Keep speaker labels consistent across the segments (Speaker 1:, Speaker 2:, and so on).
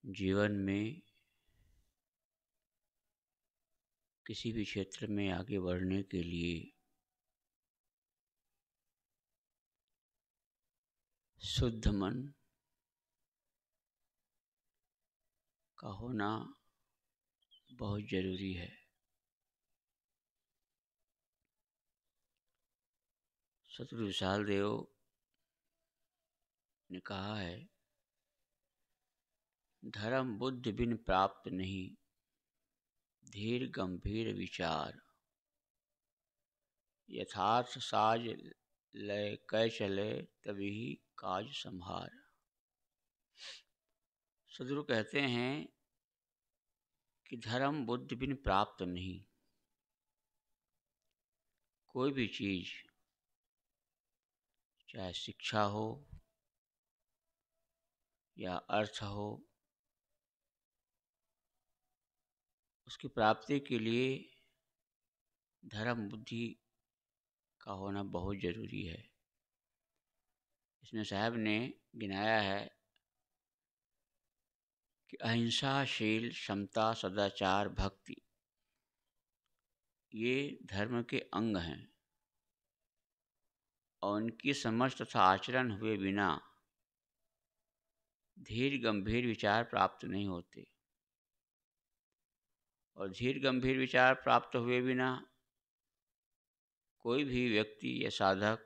Speaker 1: जीवन में किसी भी क्षेत्र में आगे बढ़ने के लिए शुद्ध मन का होना बहुत ज़रूरी है। सतगुरु विशाल देव ने कहा है, धर्म बुद्धि बिन प्राप्त नहीं, धीर गंभीर विचार, यथार्थ साज लय कै चले, तभी काज संभार। सदगुरु कहते हैं कि धर्म बुद्धि बिन प्राप्त नहीं। कोई भी चीज़, चाहे शिक्षा हो या अर्थ हो, उसकी प्राप्ति के लिए धर्म बुद्धि का होना बहुत ज़रूरी है। इसमें साहब ने गिनाया है कि अहिंसा, शील, समता, सदाचार, भक्ति, ये धर्म के अंग हैं और उनकी समझ तथा आचरण हुए बिना धीर गंभीर विचार प्राप्त नहीं होते। और धीर गंभीर विचार प्राप्त हुए बिना कोई भी व्यक्ति या साधक,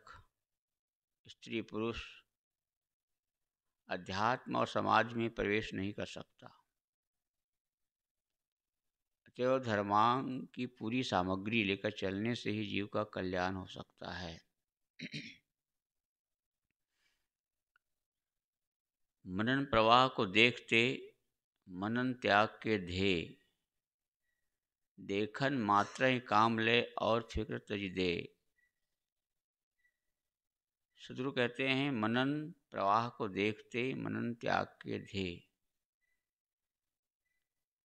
Speaker 1: स्त्री पुरुष, अध्यात्म और समाज में प्रवेश नहीं कर सकता। अतएव धर्मांग की पूरी सामग्री लेकर चलने से ही जीव का कल्याण हो सकता है। मनन प्रवाह को देखते मनन त्याग के ध्येय, देखन मात्र ही काम ले और फिक्र तज दे। सदगुरु कहते हैं, मनन प्रवाह को देखते मनन त्याग के ध्येय,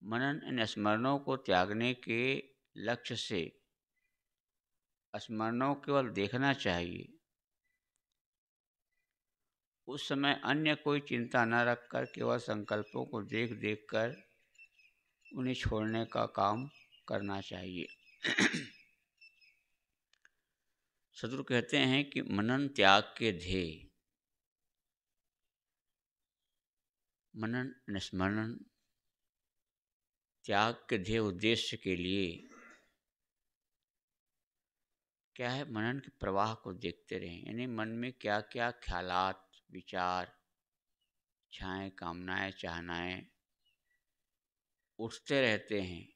Speaker 1: मनन इन स्मरणों को त्यागने के लक्ष्य से स्मरणों को केवल देखना चाहिए। उस समय अन्य कोई चिंता न रखकर केवल संकल्पों को देख देख कर उन्हें छोड़ने का काम करना चाहिए। सदगुरु कहते हैं कि मनन त्याग के ध्येय, मनन निस्मरण त्याग के ध्येय उद्देश्य के लिए क्या है? मनन के प्रवाह को देखते रहें। यानी मन में क्या क्या ख्यालात, विचार, इच्छाएं, कामनाएं, चाहनाएं उठते रहते हैं।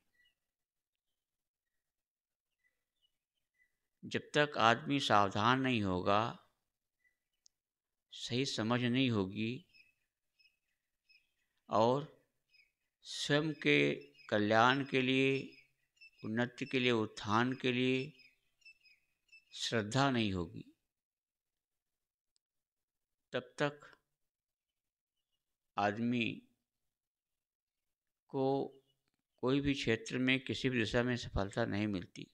Speaker 1: जब तक आदमी सावधान नहीं होगा, सही समझ नहीं होगी और स्वयं के कल्याण के लिए, उन्नति के लिए, उत्थान के लिए श्रद्धा नहीं होगी, तब तक आदमी को कोई भी क्षेत्र में, किसी भी दिशा में सफलता नहीं मिलती।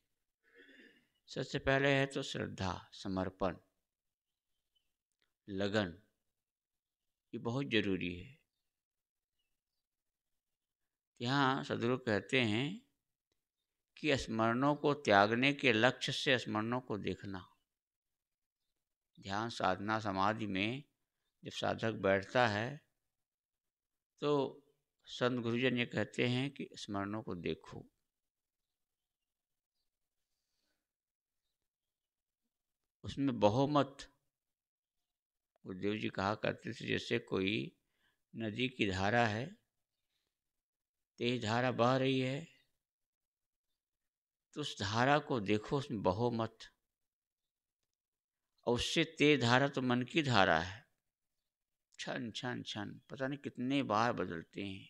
Speaker 1: सबसे पहले है तो श्रद्धा, समर्पण, लगन, ये बहुत ज़रूरी है। यहाँ सदगुरु कहते हैं कि स्मरणों को त्यागने के लक्ष्य से स्मरणों को देखना। ध्यान, साधना, समाधि में जब साधक बैठता है तो संत गुरुजन ये कहते हैं कि स्मरणों को देखो। उसमें बहो मत। गुरुदेव जी कहा करते थे, जैसे कोई नदी की धारा है, तेज धारा बह रही है, तो उस धारा को देखो, उसमें बहो मत। और उससे तेज धारा तो मन की धारा है, छन छन छन, पता नहीं कितने बार बदलते हैं।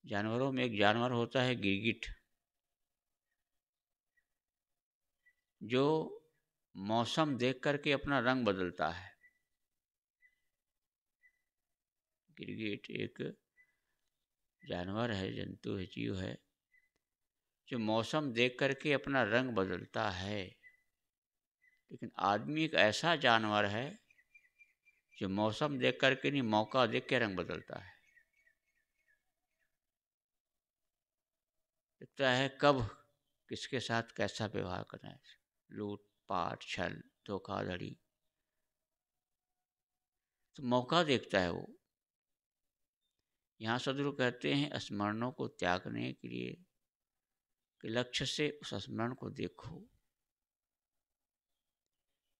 Speaker 1: जानवरों में एक जानवर होता है गिरगिट, जो मौसम देख करके अपना रंग बदलता है। गिरगिट एक जानवर है, जंतु है, जीव है, जो मौसम देख करके अपना रंग बदलता है। लेकिन आदमी एक ऐसा जानवर है जो मौसम देख करके नहीं, मौका देख के रंग बदलता है। दिखता है कब किसके साथ कैसा व्यवहार करना है, लूट पाट छल धोखाधड़ी, तो मौका देखता है वो। यहाँ सदगुरु कहते हैं स्मरणों को त्यागने के लिए कि लक्ष्य से उस स्मरण को देखो,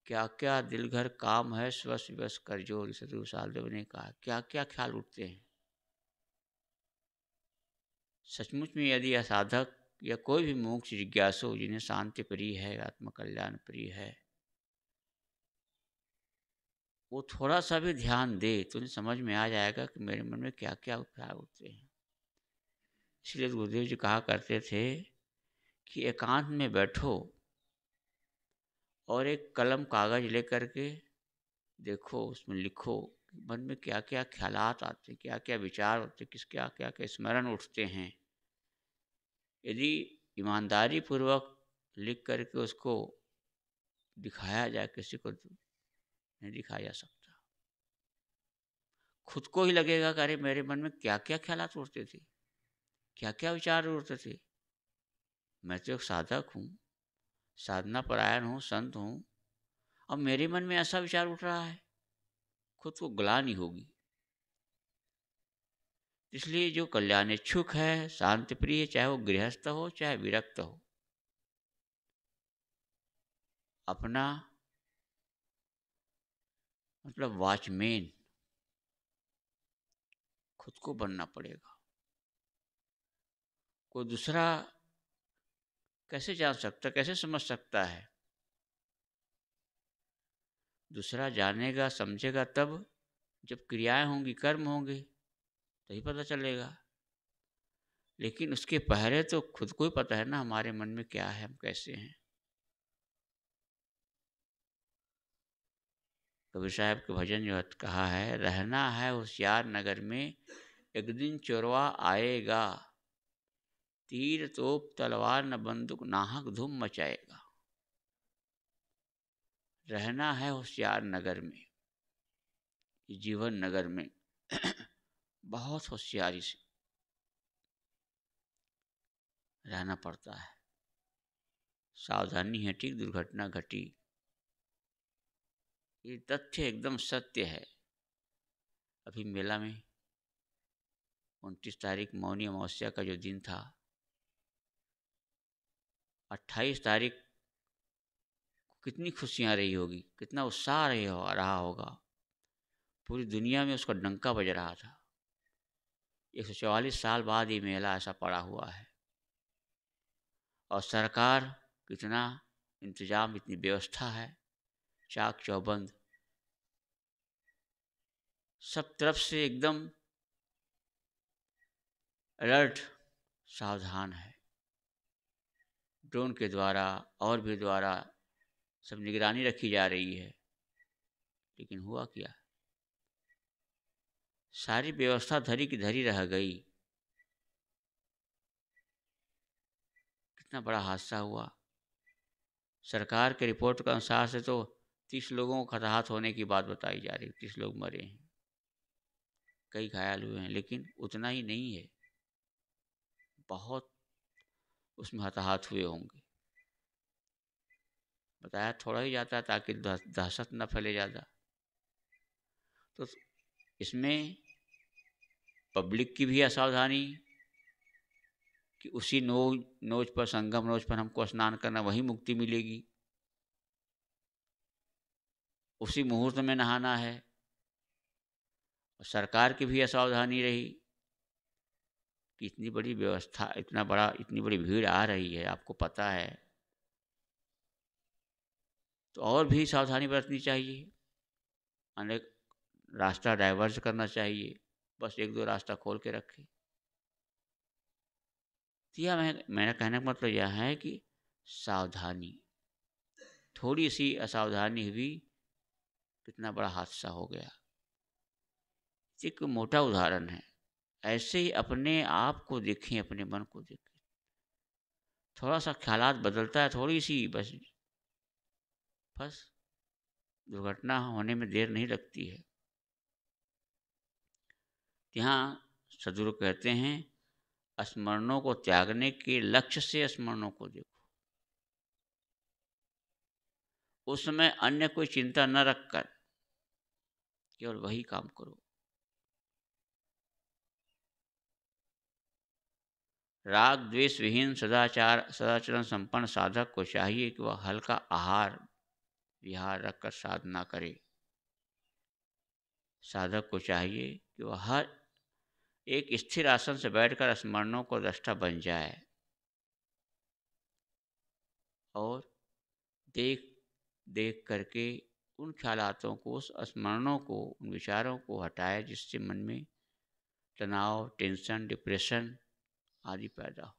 Speaker 1: क्या क्या दिल घर काम है स्वस विवश कर जोर, सदगुरु सालदेव ने कहा, क्या क्या ख्याल उठते हैं। सचमुच में यदि यह साधक या कोई भी मोक्ष जिज्ञासु जिन्हें शांति प्रिय है, आत्मकल्याण प्रिय है, वो थोड़ा सा भी ध्यान दे तो उन्हें समझ में आ जाएगा कि मेरे मन में क्या क्या ख्याल उठते हैं। इसलिए गुरुदेव जी कहा करते थे कि एकांत में बैठो और एक कलम कागज लेकर के देखो, उसमें लिखो मन में क्या क्या ख्यालात आते हैं, क्या क्या विचार होते हैं, किस क्या क्या क्या स्मरण उठते हैं। यदि ईमानदारी पूर्वक लिख करके उसको दिखाया जाए, किसी को नहीं दिखाया जा सकता। खुद को ही लगेगा कि अरे मेरे मन में क्या क्या ख्यालात उठते थे, क्या क्या विचार उठते थे। मैं तो एक साधक हूँ, साधना परायण हूँ, संत हूँ, अब मेरे मन में ऐसा विचार उठ रहा है, खुद को ग्लानि होगी। इसलिए जो कल्याण इच्छुक है, शांति प्रिय, चाहे वो गृहस्थ हो चाहे विरक्त हो, अपना मतलब वॉचमैन खुद को बनना पड़ेगा। कोई दूसरा कैसे जान सकता, कैसे समझ सकता है? दूसरा जानेगा समझेगा तब जब क्रियाएं होंगी, कर्म होंगे, तभी पता चलेगा। लेकिन उसके पहले तो खुद को ही पता है ना हमारे मन में क्या है, हम कैसे हैं। कबीर साहब के भजन जो कहा है, रहना है होशियार नगर में, एक दिन चोरवा आएगा, तीर तोप तलवार न बंदूक नाहक धूम मचाएगा। रहना है होशियार नगर में, जीवन नगर में बहुत होशियारी से रहना पड़ता है। सावधानी है, ठीक दुर्घटना घटी, ये तथ्य एकदम सत्य है। अभी मेला में 29 तारीख मौनी अमावस्या का जो दिन था, 28 तारीख को कितनी खुशियाँ रही होगी, कितना उत्साह रहा होगा। पूरी दुनिया में उसका डंका बज रहा था। 144 साल बाद ये मेला ऐसा पड़ा हुआ है, और सरकार कितना इंतजाम, इतनी व्यवस्था है, चाक चौबंद, सब तरफ से एकदम अलर्ट, सावधान है। ड्रोन के द्वारा और भी द्वारा सब निगरानी रखी जा रही है। लेकिन हुआ क्या, सारी व्यवस्था धरी की धरी रह गई। कितना बड़ा हादसा हुआ। सरकार के रिपोर्ट के अनुसार से तो 30 लोगों को हताहत होने की बात बताई जा रही है, 30 लोग मरे हैं, कई घायल हुए हैं, लेकिन उतना ही नहीं है, बहुत उसमें हताहत हुए होंगे। बताया थोड़ा ही जाता है ताकि दहशत न फैले ज़्यादा। तो इसमें पब्लिक की भी असावधानी कि उसी नोज पर, संगम नोज पर हमको स्नान करना, वहीं मुक्ति मिलेगी, उसी मुहूर्त में नहाना है। और सरकार की भी असावधानी रही कि इतनी बड़ी व्यवस्था, इतनी बड़ी भीड़ आ रही है, आपको पता है, तो और भी सावधानी बरतनी चाहिए। अनेक रास्ता डाइवर्स करना चाहिए, बस 1-2 रास्ता खोल के रखे। तो यह मेरा कहने का मतलब यह है कि सावधानी, थोड़ी सी असावधानी हुई, कितना बड़ा हादसा हो गया। एक मोटा उदाहरण है। ऐसे ही अपने आप को देखें, अपने मन को देखें, थोड़ा सा ख्यालात बदलता है, थोड़ी सी बस दुर्घटना होने में देर नहीं लगती है। यहाँ सदगुरु कहते हैं स्मरणों को त्यागने के लक्ष्य से स्मरणों को देखो। उस समय अन्य कोई चिंता न रखकर केवल वही काम करो। राग द्वेष विहीन सदाचरण संपन्न साधक को चाहिए कि वह हल्का आहार विहार रखकर साधना करे। साधक को चाहिए कि वह हर एक स्थिर आसन से बैठकर स्मरणों को दृष्टा बन जाए और देख देख करके उन ख्यालातों को, उस स्मरणों को, उन विचारों को हटाए जिससे मन में तनाव, टेंशन, डिप्रेशन आदि पैदा हो।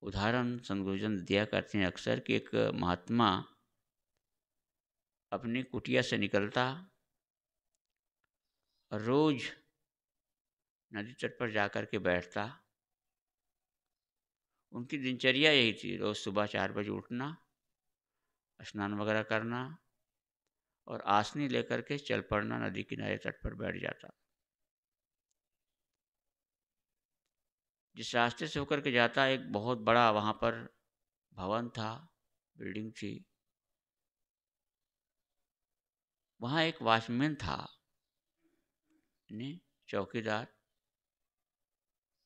Speaker 1: उदाहरण संत गुरुजन दिया करते हैं अक्सर कि एक महात्मा अपनी कुटिया से निकलता और रोज नदी तट पर जाकर के बैठता। उनकी दिनचर्या यही थी, रोज सुबह 4 बजे उठना, स्नान वगैरह करना और आसनी लेकर के चल पड़ना, नदी किनारे तट पर बैठ जाता। जिस रास्ते से होकर के जाता एक बहुत बड़ा वहाँ पर भवन था, बिल्डिंग थी। वहाँ एक वॉचमैन था, चौकीदार।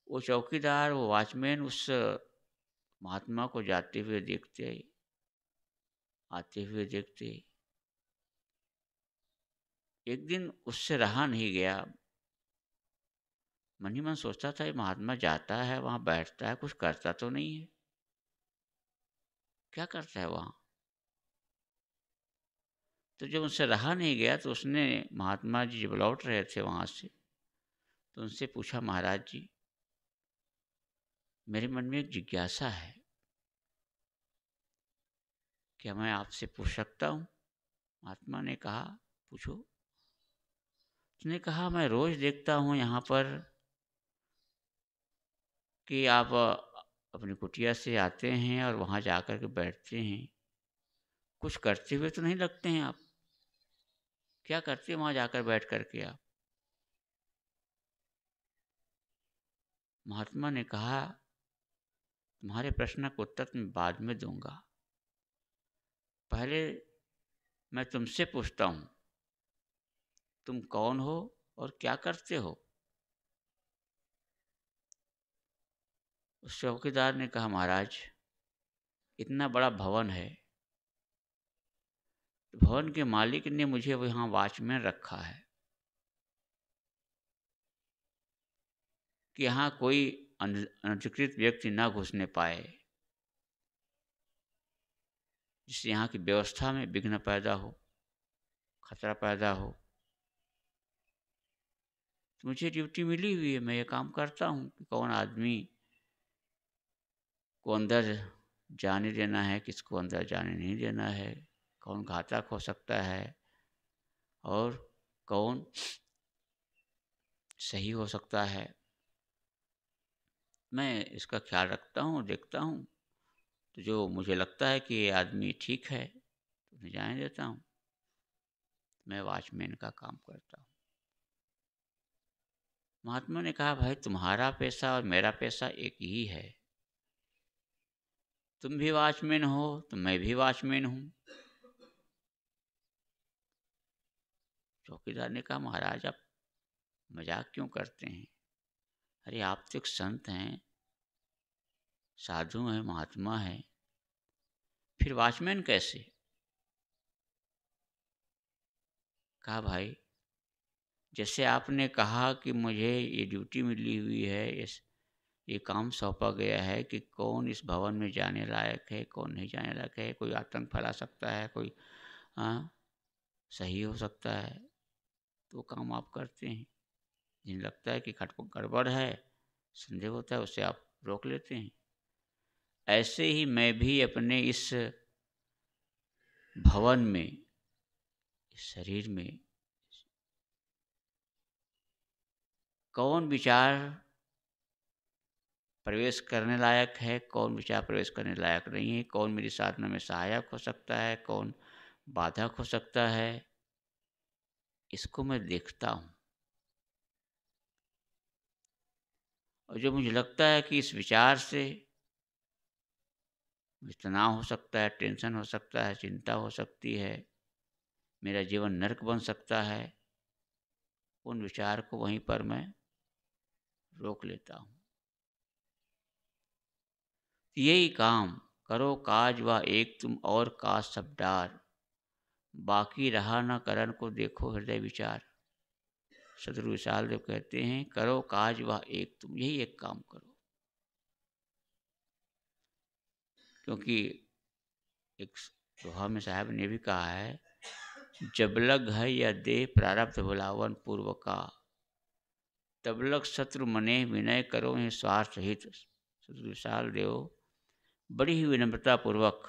Speaker 1: वो चौकीदार, वो वॉचमैन उस महात्मा को जाते हुए देखते, आते हुए देखते। एक दिन उससे रहा नहीं गया। मन ही मन सोचता था ये महात्मा जाता है, वहाँ बैठता है, कुछ करता तो नहीं है, क्या करता है वहाँ। तो जब उनसे रहा नहीं गया तो उसने, महात्मा जी जब लौट रहे थे वहाँ से, तो उनसे पूछा, महाराज जी मेरे मन में एक जिज्ञासा है, क्या मैं आपसे पूछ सकता हूँ? महात्मा ने कहा, पूछो। उसने कहा, मैं रोज देखता हूँ यहाँ पर कि आप अपनी कुटिया से आते हैं और वहाँ जाकर के बैठते हैं, कुछ करते हुए तो नहीं लगते हैं आप, क्या करते हैं वहाँ जाकर बैठ करके आप? महात्मा ने कहा, तुम्हारे प्रश्न का उत्तर मैं बाद में दूंगा, पहले मैं तुमसे पूछता हूँ, तुम कौन हो और क्या करते हो? उस चौकीदार ने कहा, महाराज इतना बड़ा भवन है, भवन के मालिक ने मुझे वहाँ वॉचमैन रखा है कि यहाँ कोई अनधिकृत व्यक्ति ना घुसने पाए, जिससे यहाँ की व्यवस्था में विघ्न पैदा हो, खतरा पैदा हो। तो मुझे ड्यूटी मिली हुई है, मैं ये काम करता हूँ कि कौन आदमी को अंदर जाने देना है, किसको अंदर जाने नहीं देना है, कौन घातक हो सकता है और कौन सही हो सकता है, मैं इसका ख्याल रखता हूँ, देखता हूँ। तो जो मुझे लगता है कि ये आदमी ठीक है तो उन्हें जाने देता हूँ। मैं वॉचमैन का काम करता हूँ। महात्मा ने कहा, भाई तुम्हारा पैसा और मेरा पैसा एक ही है, तुम भी वॉचमैन हो तो मैं भी वॉचमैन हूँ। चौकीदार ने कहा, महाराज आप मजाक क्यों करते हैं? अरे आप तो एक संत हैं, साधु हैं, महात्मा हैं, फिर वॉचमैन कैसे? कहा, भाई जैसे आपने कहा कि मुझे ये ड्यूटी मिली हुई है, ये काम सौंपा गया है कि कौन इस भवन में जाने लायक है, कौन नहीं जाने लायक है, कोई आतंक फैला सकता है, कोई सही हो सकता है, तो काम आप करते हैं। जिन्हें लगता है कि गड़बड़ है, संदेह होता है, उसे आप रोक लेते हैं। ऐसे ही मैं भी अपने इस भवन में, इस शरीर में कौन विचार प्रवेश करने लायक है, कौन विचार प्रवेश करने लायक नहीं है, कौन मेरी साधना में सहायक हो सकता है, कौन बाधक हो सकता है, इसको मैं देखता हूँ। और जो मुझे लगता है कि इस विचार से मुझे तनाव हो सकता है, टेंशन हो सकता है, चिंता हो सकती है, मेरा जीवन नरक बन सकता है, उन विचार को वहीं पर मैं रोक लेता हूँ। यही काम करो काज व एक तुम और काज सब डार, बाकी रहा न करन को देखो हृदय विचार। सदगुरु विशाल देव कहते हैं करो काज व एक तुम, यही एक काम करो। क्योंकि एक दोहा में साहब ने भी कहा है, जब लग है या दे प्रारब्ध भुलावन पूर्व का, तब लग शत्रु मने विनय करो ही स्वार्थ हित। सदगुरु विशाल देव बड़ी ही विनम्रता पूर्वक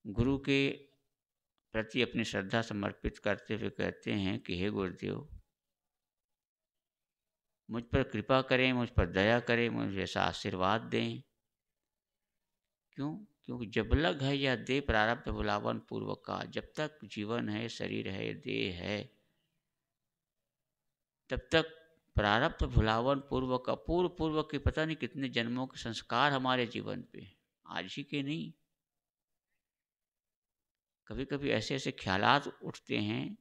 Speaker 1: गुरु के प्रति अपनी श्रद्धा समर्पित करते हुए कहते हैं कि हे गुरुदेव, मुझ पर कृपा करें, मुझ पर दया करें, मुझे ऐसा आशीर्वाद दें। क्यों? क्योंकि जब लग है या दे प्रारब्ध बुलावन पूर्व का, जब तक जीवन है, शरीर है, देह है, तब तक प्रारब्ध भुलावन पूर्व का, पूर्व के पता नहीं कितने जन्मों के संस्कार हमारे जीवन पे, आज ही के नहीं। कभी कभी ऐसे ऐसे ख्यालात उठते हैं,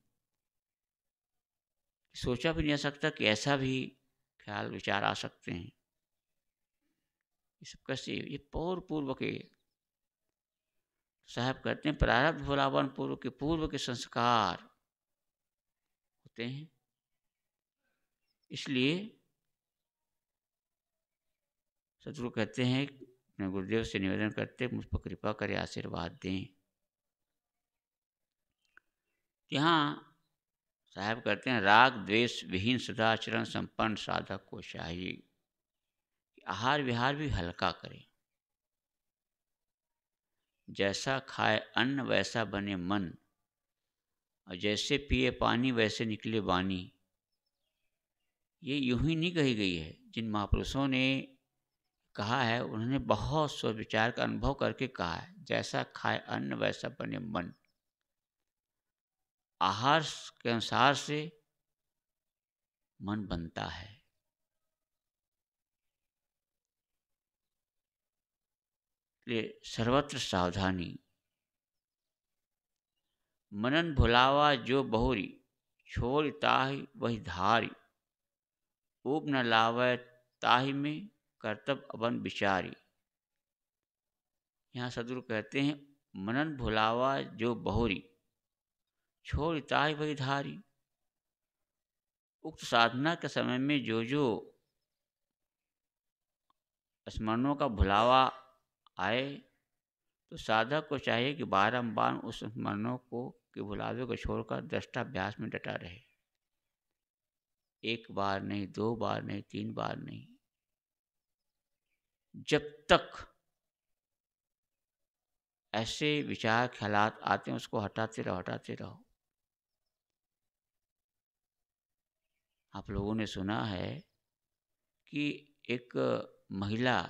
Speaker 1: सोचा भी नहीं आ सकता कि ऐसा भी ख्याल विचार आ सकते हैं। ये सब कैसे, ये पूर्व के साहब कहते हैं प्रारब्ध भुलावन पूर्व के संस्कार होते हैं। इसलिए सदगुरु कहते हैं, अपने गुरुदेव से निवेदन करते मुझ पर कृपा करे, आशीर्वाद दें। यहाँ साहब कहते हैं राग द्वेष विहीन सदाचरण संपन्न साधक को चाहिए कि आहार विहार भी हल्का करें। जैसा खाए अन्न वैसा बने मन, और जैसे पिए पानी वैसे निकले वाणी। ये यूं ही नहीं कही गई है, जिन महापुरुषों ने कहा है उन्होंने बहुत सोच विचार का अनुभव करके कहा है। जैसा खाए अन्न वैसा बने मन, आहार के अनुसार से मन बनता है। इसलिए सर्वत्र सावधानी। मनन भुलावा जो बहुरी, छोड़ ताहि वही धारी। ऊब न लावै ताहि में कर्तव्य अबन विचारी। यहाँ सदगुरु कहते हैं मनन भुलावा जो बहुरी, छोड़ ताहि वही धारी। उक्त साधना के समय में जो जो स्मरणों का भुलावा आए, तो साधक को चाहिए कि बारंबार उस स्मरणों को के भुलावे को छोड़कर दृष्टाभ्यास में डटा रहे। एक बार नहीं, दो बार नहीं, तीन बार नहीं, जब तक ऐसे विचार ख्यालात आते हैं उसको हटाते रहो, हटाते रहो। आप लोगों ने सुना है कि एक महिला,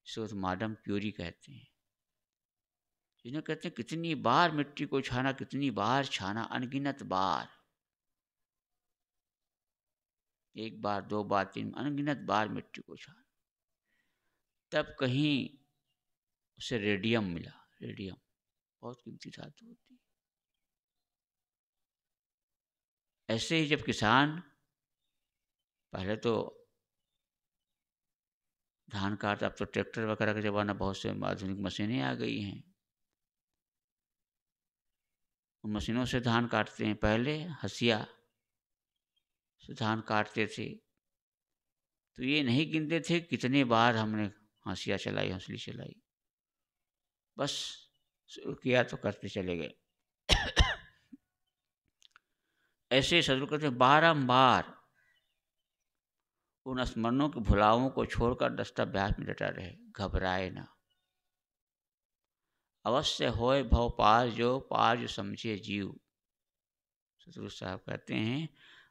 Speaker 1: जिसको माडम क्यूरी कहते हैं, जिन्हें कहते हैं कितनी बार मिट्टी को छाना, कितनी बार छाना, अनगिनत बार, एक बार, दो बार, तीन, अनगिनत बार मिट्टी को छाना, तब कहीं उसे रेडियम मिला। रेडियम बहुत कीमती धातु होती है। ऐसे ही जब किसान, पहले तो धान काटता, अब तो ट्रैक्टर वगैरह का ज़माना, बहुत से आधुनिक मशीनें आ गई हैं, उन मशीनों से धान काटते हैं। पहले हंसिया से धान काटते थे, तो ये नहीं गिनते थे कितने बार हमने हंसिया चलाई, हंसली चलाई, बस शुरू किया तो करते चले गए। ऐसे सदगुरु कहते हैं बारंबार उन स्मरणों के भुलावों को छोड़कर दृष्टाभ्यास में डटा रहे, घबराए ना। अवश्य होए भव पार जो, पार जो समझे जीव। सदगुरु साहब कहते हैं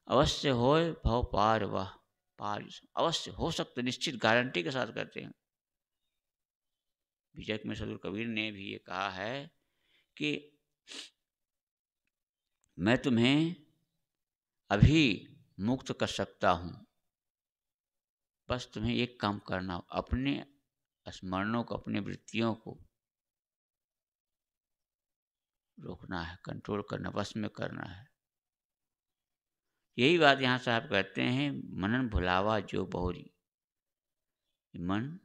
Speaker 1: अवश्य होए भव पार, वह पार अवश्य हो सकते, निश्चित गारंटी के साथ कहते हैं। विजय में सदगुरु कबीर ने भी ये कहा है कि मैं तुम्हें अभी मुक्त कर सकता हूँ। बस तुम्हें एक काम करना हो, अपने स्मरणों को, अपनी वृत्तियों को रोकना है, कंट्रोल करना, वश में करना है। यही बात यहाँ साहब कहते हैं, मनन भुलावा जो बहुरी। मन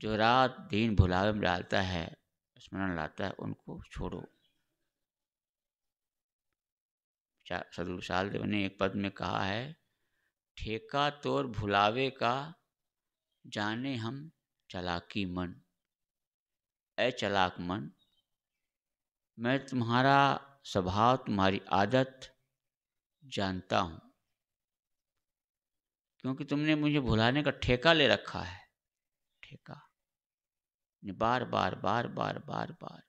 Speaker 1: जो रात दिन भुलावे में डालता है, स्मरण लाता है, उनको छोड़ो। सदगुरु सालदेव ने एक पद में कहा है, ठेका तोर भुलावे का, जाने हम चालाकी मन। ऐ चालाक मन, मैं तुम्हारा स्वभाव, तुम्हारी आदत जानता हूँ, क्योंकि तुमने मुझे भुलाने का ठेका ले रखा है। ठेका बार बार बार बार बार बार।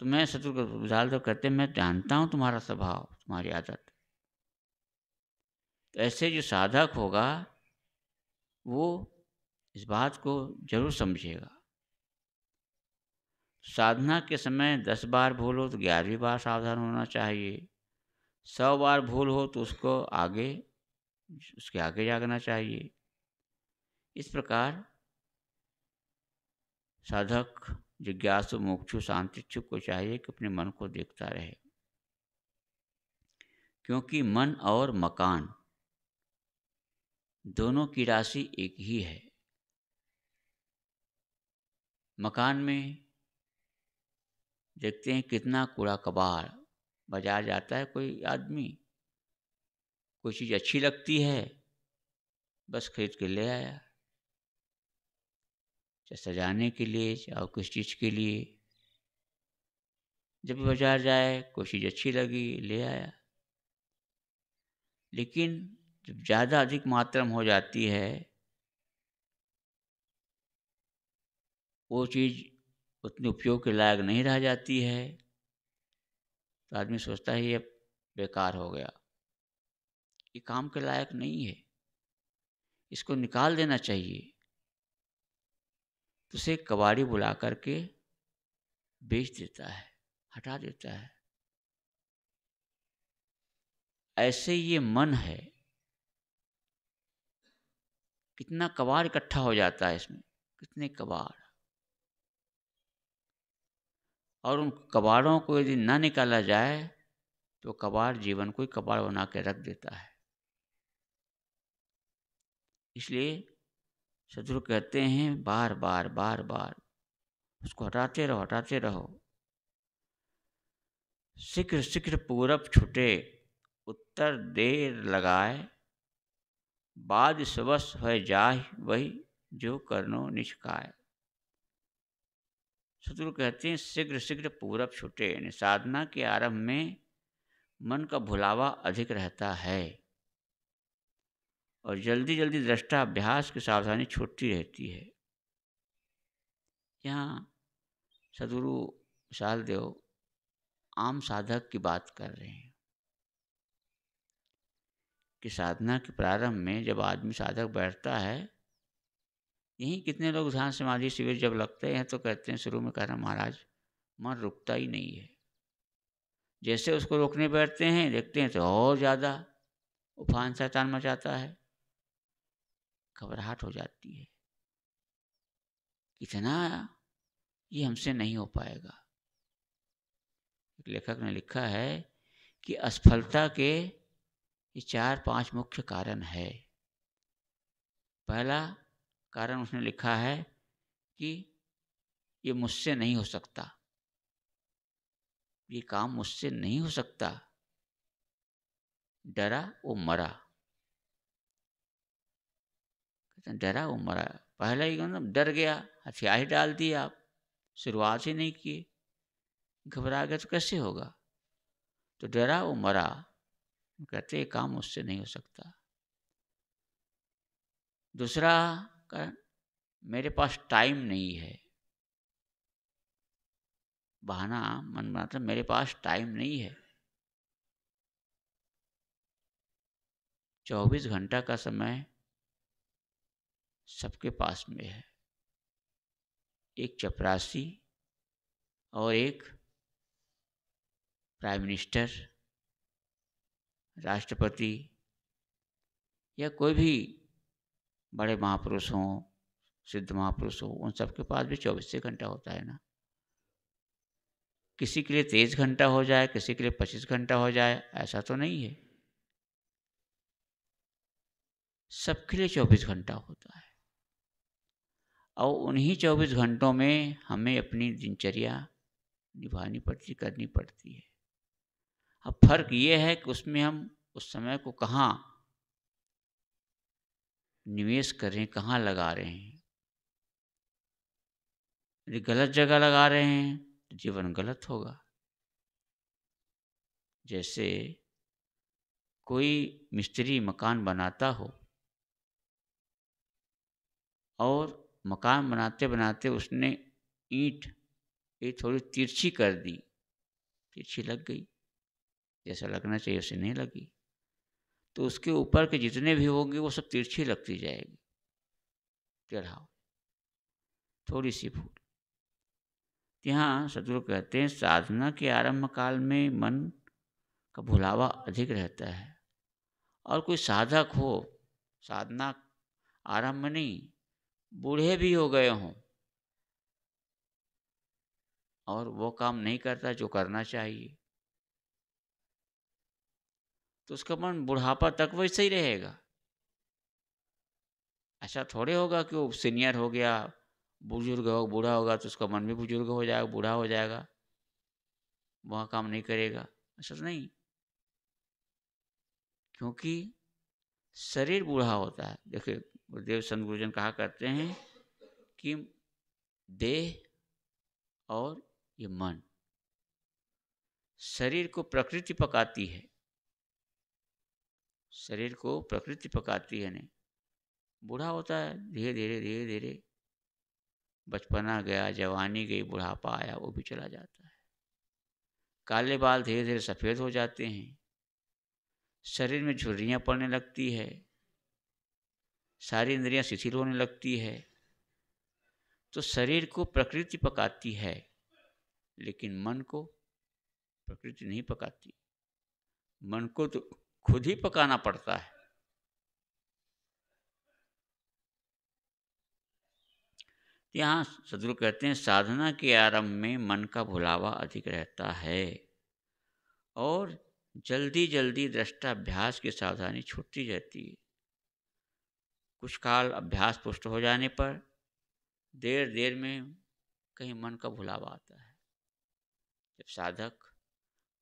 Speaker 1: तो मैं सतगुरु सालदेव कहते हैं, मैं जानता हूँ तुम्हारा स्वभाव, तुम्हारी आदत। तो ऐसे जो साधक होगा वो इस बात को जरूर समझेगा। साधना के समय 10 बार भूल हो तो 11वीं बार सावधान होना चाहिए। 100 बार भूल हो तो उसके आगे जागना चाहिए। इस प्रकार साधक, जिज्ञासु, मुमुक्षु, शांतिच्छुक को चाहिए कि अपने मन को देखता रहे, क्योंकि मन और मकान दोनों की राशि एक ही है। मकान में देखते हैं कितना कूड़ा कबाड़। बाजार जाता है कोई आदमी, कोई चीज़ अच्छी लगती है, बस खरीद के ले आया, चाहे सजाने के लिए चाहे किस चीज़ के लिए। जब भी बाजार जाए कोई चीज़ अच्छी लगी ले आया, लेकिन जब ज़्यादा अधिक मात्रा में हो जाती है वो चीज़ उतने उपयोग के लायक नहीं रह जाती है, तो आदमी सोचता है ये बेकार हो गया, ये काम के लायक नहीं है, इसको निकाल देना चाहिए। तो उसे कबाड़ी बुला करके बेच देता है, हटा देता है। ऐसे ये मन है, कितना कबाड़ इकट्ठा हो जाता है इसमें, कितने कबाड़। और उन कबाड़ों को यदि ना निकाला जाए तो कबाड़ जीवन को ही कबाड़ बना के रख देता है। इसलिए सदगुरु कहते हैं बार बार बार बार उसको हटाते रहो, हटाते रहो। शीघ्र शीघ्र पूरब छुटे, उत्तर देर लगाए, बाद स्वस है जाहि वही, जो करनो निष्काय। सदगुरु कहते हैं शीघ्र शीघ्र पूरब छुटे, यानी साधना के आरंभ में मन का भुलावा अधिक रहता है और जल्दी जल्दी दृष्टा अभ्यास की सावधानी छूटती रहती है। यहाँ सदगुरु सालदेव आम साधक की बात कर रहे हैं कि साधना के प्रारंभ में जब आदमी साधक बैठता है, यहीं कितने लोग ध्यान समाधि शिविर जब लगते हैं तो कहते हैं शुरू में कह रहा महाराज मन रुकता ही नहीं है। जैसे उसको रोकने बैठते हैं देखते हैं तो और ज़्यादा उफान शैतान मचाता है, घबराहट हो जाती है, इतना ये हमसे नहीं हो पाएगा। एक लेखक ने लिखा है कि असफलता के ये 4-5 मुख्य कारण है। पहला कारण उसने लिखा है कि ये मुझसे नहीं हो सकता, ये काम मुझसे नहीं हो सकता, डरा वो मरा। डरा वो मरा, पहला ही मतलब डर गया, हथियार ही डाल दिया, आप शुरुआत ही नहीं किए, घबरा गया तो कैसे होगा। तो डरा वो मरा, कहते ये काम मुझसे नहीं हो सकता। दूसरा कारण मेरे पास टाइम नहीं है, बहाना मन बनाता मेरे पास टाइम नहीं है। 24 घंटा का समय सबके पास में है, एक चपरासी और एक प्राइम मिनिस्टर राष्ट्रपति या कोई भी बड़े महापुरुष हों, सिद्ध महापुरुष हों, उन सबके पास भी 24 घंटा होता है ना। किसी के लिए 23 घंटा हो जाए, किसी के लिए 25 घंटा हो जाए, ऐसा तो नहीं है। सबके लिए 24 घंटा होता है और उन्हीं 24 घंटों में हमें अपनी दिनचर्या निभानी पड़ती, करनी पड़ती है। अब फर्क ये है कि उसमें हम उस समय को कहाँ निवेश कर रहे हैं, कहाँ लगा रहे हैं। यदि गलत जगह लगा रहे हैं तो जीवन गलत होगा। जैसे कोई मिस्त्री मकान बनाता हो और मकान बनाते बनाते उसने ईंट ये थोड़ी तिरछी कर दी, तिरछी लग गई, जैसा लगना चाहिए उसे नहीं लगी, तो उसके ऊपर के जितने भी होंगे वो सब तिरछी लगती जाएगी, टेढ़ा, थोड़ी सी भूल। यहाँ सदगुरु कहते हैं साधना के आरंभ काल में मन का भुलावा अधिक रहता है। और कोई साधक हो, साधना आरंभ नहीं, बूढ़े भी हो गए हों और वो काम नहीं करता जो करना चाहिए, तो उसका मन बुढ़ापा तक वैसे ही रहेगा। ऐसा थोड़े होगा कि वो सीनियर हो गया, बुजुर्ग हो, बूढ़ा होगा तो उसका मन भी बुजुर्ग हो जाएगा, बूढ़ा हो जाएगा, वह काम नहीं करेगा, ऐसा तो नहीं। क्योंकि शरीर बूढ़ा होता है। देखिए गुरुदेव संत गुरुजन कहा करते हैं कि देह और ये मन, शरीर को प्रकृति पकाती है, शरीर को प्रकृति पकाती है। नहीं, बूढ़ा होता है धीरे धीरे धीरे धीरे, बचपना गया, जवानी गई, बुढ़ापा आया, वो भी चला जाता है। काले बाल धीरे धीरे सफ़ेद हो जाते हैं, शरीर में झुर्रियाँ पड़ने लगती है, सारी इंद्रियां शिथिल होने लगती है। तो शरीर को प्रकृति पकाती है, लेकिन मन को प्रकृति नहीं पकाती। मन को तो खुद ही पकाना पड़ता है। यहाँ सदगुरु कहते हैं साधना के आरंभ में मन का भुलावा अधिक रहता है और जल्दी जल्दी दृष्टाभ्यास की सावधानी छूटती जाती है। कुछ काल अभ्यास पुष्ट हो जाने पर देर देर में कहीं मन का भुलावा आता है। जब साधक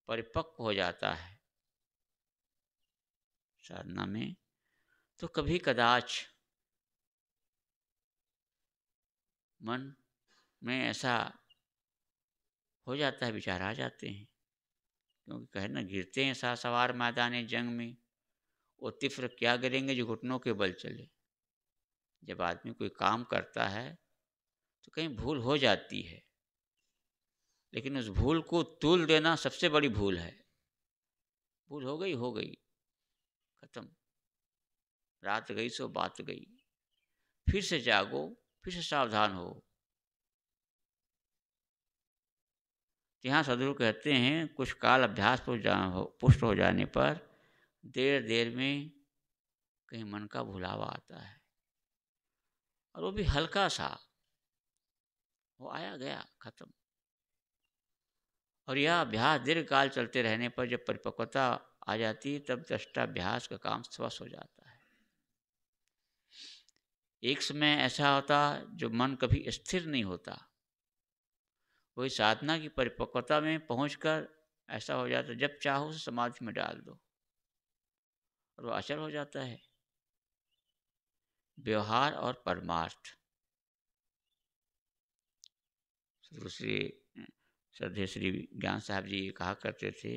Speaker 1: परिपक्व हो जाता है साधना में, तो कभी कदाच मन में ऐसा हो जाता है, विचार आ जाते हैं। क्योंकि कहे ना, गिरते हैं सा सवार मैदान जंग में, वो तिफ्र क्या गिरेंगे जो घुटनों के बल चले। जब आदमी कोई काम करता है तो कहीं भूल हो जाती है, लेकिन उस भूल को तूल देना सबसे बड़ी भूल है। भूल हो गई, खत्म, रात गई सो बात गई, फिर से जागो, फिर से सावधान हो। यहाँ सदगुरु कहते हैं कुछ काल अभ्यास पुष्ट हो जाने पर देर देर में कहीं मन का भुलावा आता है, और वो भी हल्का सा, वो आया गया, खत्म। और यह अभ्यास दीर्घ काल चलते रहने पर जब परिपक्वता आ जाती है, तब दृष्टाभ्यास का काम स्वस्थ हो जाता है। एक समय ऐसा होता जो मन कभी स्थिर नहीं होता, वही साधना की परिपक्वता में पहुंचकर ऐसा हो जाता, जब चाहो उसे समाधि में डाल दो और वो अचल हो जाता है। व्यवहार और परमार्थ, श्री श्रद्धेय श्री ज्ञान साहब जी कहा करते थे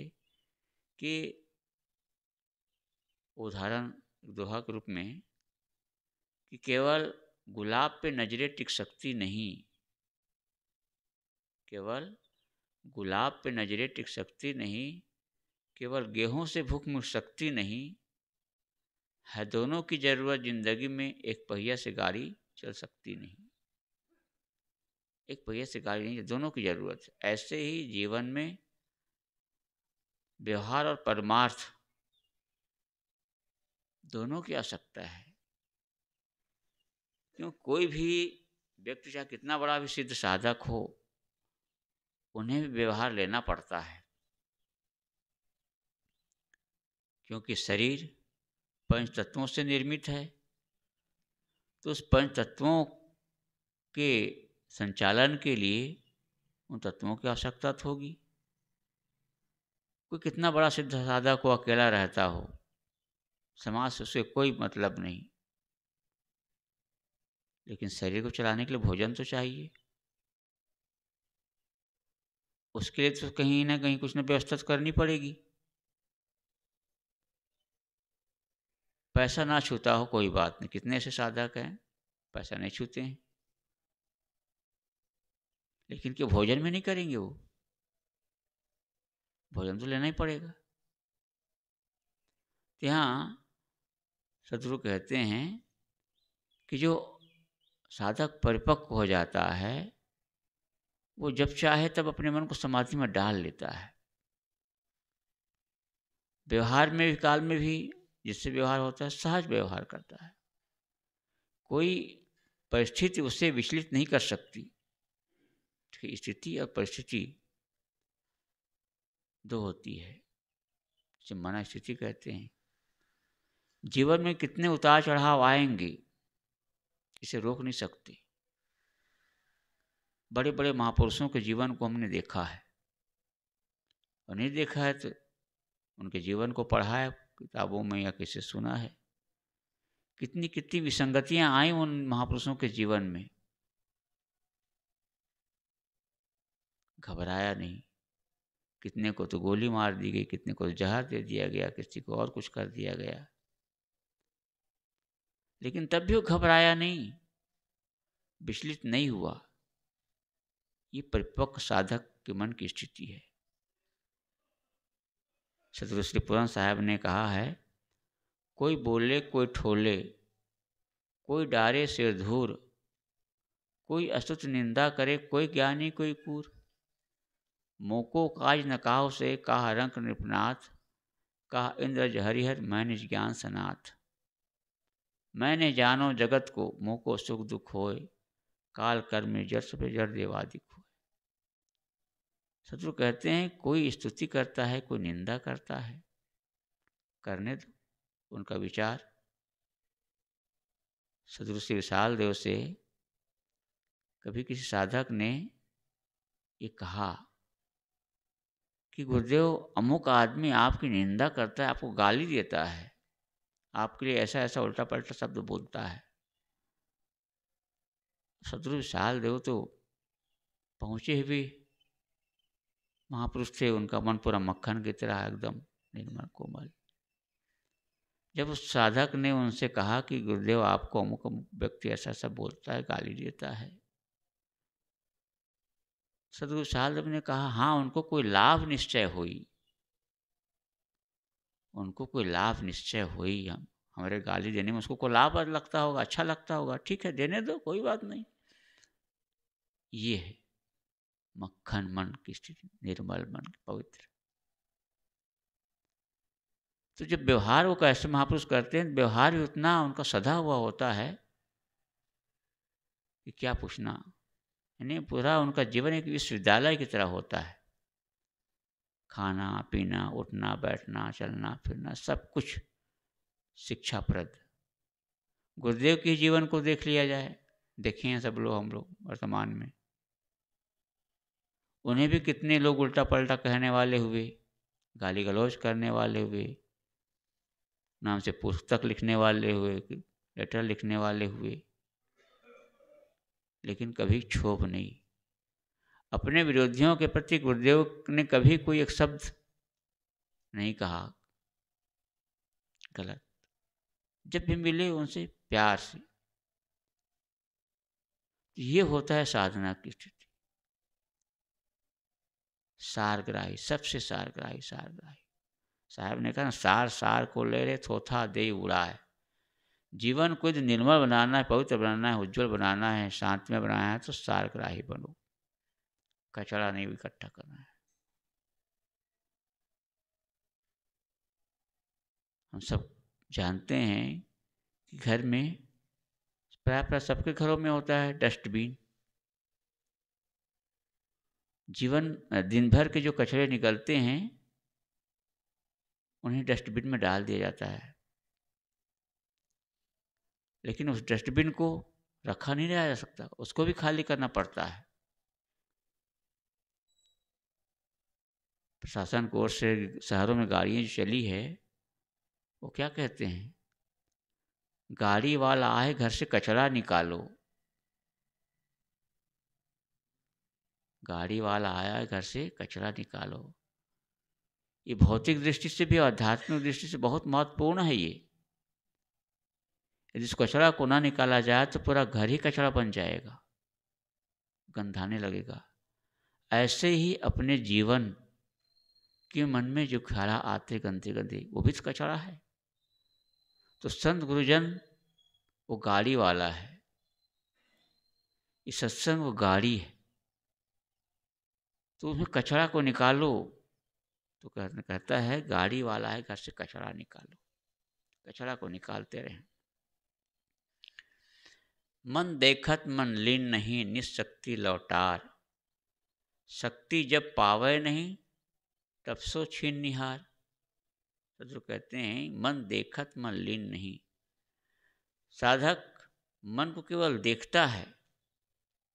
Speaker 1: कि उदाहरण दोहा के रूप में कि केवल गुलाब पे नजरें टिक सकती नहीं, केवल गुलाब पे नजरें टिक सकती नहीं, केवल गेहूं से भूख मिट सकती नहीं है, दोनों की जरूरत जिंदगी में, एक पहिया से गाड़ी चल सकती नहीं। एक पहिया से गाड़ी नहीं, दोनों की जरूरत है। ऐसे ही जीवन में व्यवहार और परमार्थ दोनों की आवश्यकता है। क्यों, कोई भी व्यक्ति चाहे कितना बड़ा भी सिद्ध साधक हो, उन्हें भी व्यवहार लेना पड़ता है, क्योंकि शरीर पंच तत्वों से निर्मित है। तो उस पंच तत्वों के संचालन के लिए उन तत्वों की आवश्यकता तो होगी। कोई कितना बड़ा सिद्ध साधक हो, अकेला रहता हो, समाज से उसे कोई मतलब नहीं, लेकिन शरीर को चलाने के लिए भोजन तो चाहिए। उसके लिए तो कहीं ना कहीं कुछ ना व्यवस्था तो करनी पड़ेगी। पैसा ना छूता हो कोई बात नहीं, कितने ऐसे साधक हैं पैसा नहीं छूते हैं, लेकिन क्यों भोजन में नहीं करेंगे? वो भोजन तो लेना ही पड़ेगा। तो यहाँ सदगुरु कहते हैं कि जो साधक परिपक्व हो जाता है, वो जब चाहे तब अपने मन को समाधि में डाल लेता है। व्यवहार में भी, काल में भी जिससे व्यवहार होता है, सहज व्यवहार करता है। कोई परिस्थिति उससे विचलित नहीं कर सकती। स्थिति और परिस्थिति दो होती है, जिसे मना स्थिति कहते हैं। जीवन में कितने उतार चढ़ाव आएंगे, इसे रोक नहीं सकते। बड़े बड़े महापुरुषों के जीवन को हमने देखा है, और नहीं देखा है तो उनके जीवन को पढ़ा है किताबों में या किसी सुना है। कितनी कितनी विसंगतियां आई उन महापुरुषों के जीवन में, घबराया नहीं। कितने को तो गोली मार दी गई, कितने को तो जहर दे दिया गया, किसी को और कुछ कर दिया गया, लेकिन तब भी वो घबराया नहीं, विचलित नहीं हुआ। ये परिपक्व साधक के मन की स्थिति है। सतगुरु श्री पूरन साहब ने कहा है, कोई बोले कोई ठोले, कोई डारे सिर धूर, कोई अस्तुत निंदा करे, कोई ज्ञानी कोई कूर। मोको काज न काहु से, कहा रंक नृपनाथ, कहा इंद्र हरिहर मैं निज ज्ञान सनाथ। मैंने जानो जगत को, मोको सुख दुख होए, काल कर्म जर सब जर देवादिक होए। सतगुरु कहते हैं, कोई स्तुति करता है, कोई निंदा करता है, करने दो उनका विचार। सतगुरु श्री विशाल देव से कभी किसी साधक ने ये कहा कि गुरुदेव, अमुक आदमी आपकी निंदा करता है, आपको गाली देता है, आपके लिए ऐसा ऐसा उल्टा पलटा शब्द बोलता है। सतगुरु विशाल देव तो पहुँचे भी महापुरुष थे, उनका मन पूरा मक्खन की तरह एकदम निर्मल कोमल। जब उस साधक ने उनसे कहा कि गुरुदेव आपको अमुक अमुक व्यक्ति ऐसा ऐसा बोलता है, गाली देता है, सतगुरु साहब ने कहा, हाँ उनको कोई लाभ निश्चय हुई, उनको कोई लाभ निश्चय हुई, हम हमारे गाली देने में उसको कोई लाभ लगता होगा, अच्छा लगता होगा, ठीक है देने दो, कोई बात नहीं। ये है मक्खन मन की स्थिति, निर्मल मन की, पवित्र। तो जब व्यवहार वो कैसे महापुरुष करते हैं, व्यवहार भी उतना उनका सधा हुआ होता है कि क्या पूछना। यानी पूरा उनका जीवन एक विश्वविद्यालय की तरह होता है। खाना पीना, उठना बैठना, चलना फिरना, सब कुछ शिक्षाप्रद। गुरुदेव के जीवन को देख लिया जाए, देखे हैं सब लोग, हम लोग वर्तमान में, उन्हें भी कितने लोग उल्टा पलटा कहने वाले हुए, गाली गलौज करने वाले हुए, नाम से पुस्तक लिखने वाले हुए, लेटर लिखने वाले हुए, लेकिन कभी क्षोभ नहीं। अपने विरोधियों के प्रति गुरुदेव ने कभी कोई एक शब्द नहीं कहा गलत, जब भी मिले उनसे प्यार से। ये होता है साधना की स्थिति। सारग्राही, सबसे सारग्राही, सारग्राही। साहब ने कहा, सार सार को ले रे, थोथा दे उड़ा है। जीवन को यदि निर्मल बनाना है, पवित्र बनाना है, उज्जवल बनाना है, शांति में बनाना है, तो सारग्राही बनो, कचरा नहीं इकट्ठा करना है। हम सब जानते हैं कि घर में प्राय सबके घरों में होता है डस्टबिन। दिन भर के जो कचरे निकलते हैं उन्हें डस्टबिन में डाल दिया जाता है, लेकिन उस डस्टबिन को रखा नहीं रहा जा सकता, उसको भी खाली करना पड़ता है। प्रशासन की ओर से शहरों में गाड़ियाँ जो चली है वो क्या कहते हैं, गाड़ी वाला आए घर से कचरा निकालो। गाड़ी वाला आया है घर से कचरा निकालो। ये भौतिक दृष्टि से भी आध्यात्मिक दृष्टि से बहुत महत्वपूर्ण है। ये यदि इस कचरा को ना निकाला जाए तो पूरा घर ही कचरा बन जाएगा, गंधाने लगेगा। ऐसे ही अपने जीवन के मन में जो ख्याल आते गंदे गंदे, वो भी तो कचरा है। तो संत गुरुजन वो गाड़ी वाला है, इस सत्संग वो गाड़ी है, तो उसमें कचरा को निकालो। तो कहता है गाड़ी वाला है घर से कचरा निकालो, कचरा को निकालते रहें। मन देखत मन लीन नहीं निशक्ति लौटार, शक्ति जब पावे नहीं तब सो छीन निहार। तो कहते हैं मन देखत मन लीन नहीं, साधक मन को केवल देखता है,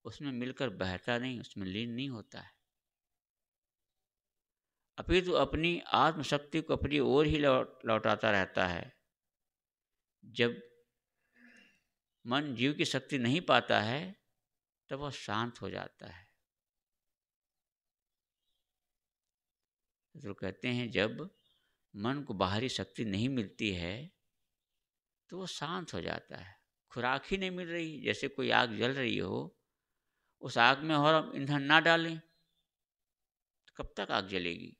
Speaker 1: उसमें मिलकर बहता नहीं, उसमें लीन नहीं होता है, अपितु अपनी आत्मशक्ति को अपनी ओर ही लौटाता रहता है। जब मन जीव की शक्ति नहीं पाता है तब वह शांत हो जाता है। तो कहते हैं जब मन को बाहरी शक्ति नहीं मिलती है तो वो शांत हो जाता है। खुराक ही नहीं मिल रही, जैसे कोई आग जल रही हो, उस आग में और हम ईंधन ना डालें तो कब तक आग जलेगी,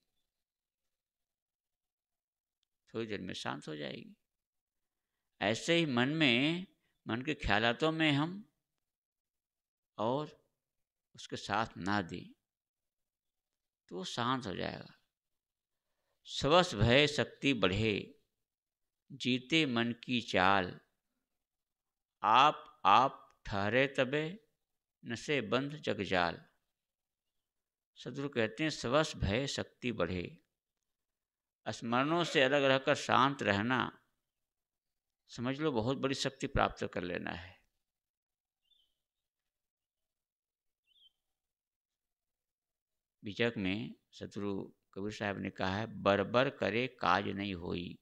Speaker 1: थोड़ी देर में शांत हो जाएगी। ऐसे ही मन के ख्यालातों में हम और उसके साथ ना दें तो वो शांत हो जाएगा। स्वस भय शक्ति बढ़े जीते मन की चाल, आप ठहरे तबे नशे बंध जगजाल। सदगुरु कहते हैं स्वस भय शक्ति बढ़े, स्मरणों से अलग रहकर शांत रहना समझ लो बहुत बड़ी शक्ति प्राप्त कर लेना है। बीचक में सदगुरु कबीर साहब ने कहा है, बरबर करे काज नहीं होई।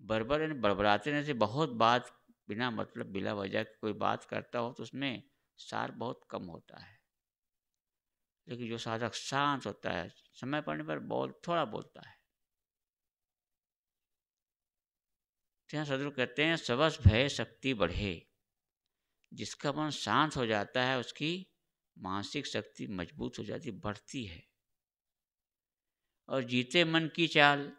Speaker 1: बरबर यानी बड़बड़ाते रहने से, बहुत बात बिना मतलब बिना वजह कोई बात करता हो तो उसमें सार बहुत कम होता है। लेकिन जो साधक शांत होता है, समय पड़ने पर थोड़ा बोलता है। तो सदगुरु कहते हैं सबस भय शक्ति बढ़े, जिसका मन शांत हो जाता है उसकी मानसिक शक्ति मजबूत हो जाती, बढ़ती है। और जीते मन की चाल,